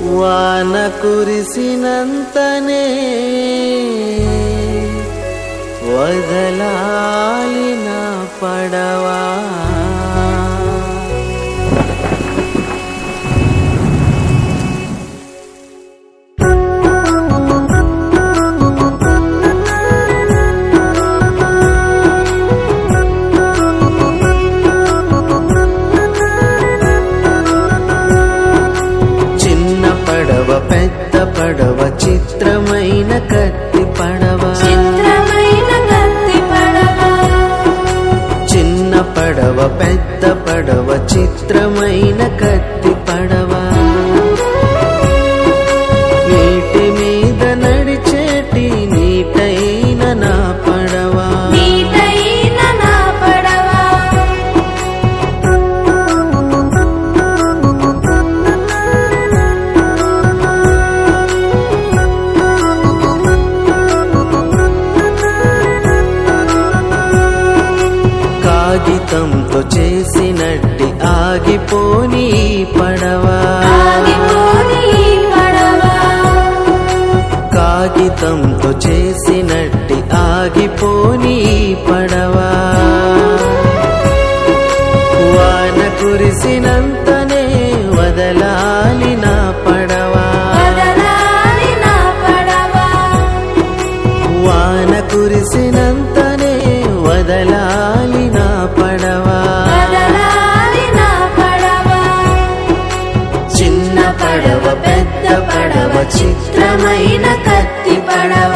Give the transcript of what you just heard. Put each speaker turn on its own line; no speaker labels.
వాన కురిసినంతనే వదలాలి నా పడవా. పెద్ద పడవ చిత్రమైన కత్తి పడవ, చిన్న పడవ పెద్ద పడవ చిత్రమైన కత్తి పడవ, నీటి మీద నడిచేటి నీటైన నా పడవ. కాగితంతో చేసినట్టి ఆగిపోని పడవా, కాగితంతో చేసినట్టి ఆగిపోని పడవా. వాన కురిసినంతనే వదలాలి నా పడవా, వాన కురిసినంతనే వదలాలి నా పడవా. చిన్న పడవ పెద్ద పడవ చిత్రమైన కత్తి పడవ.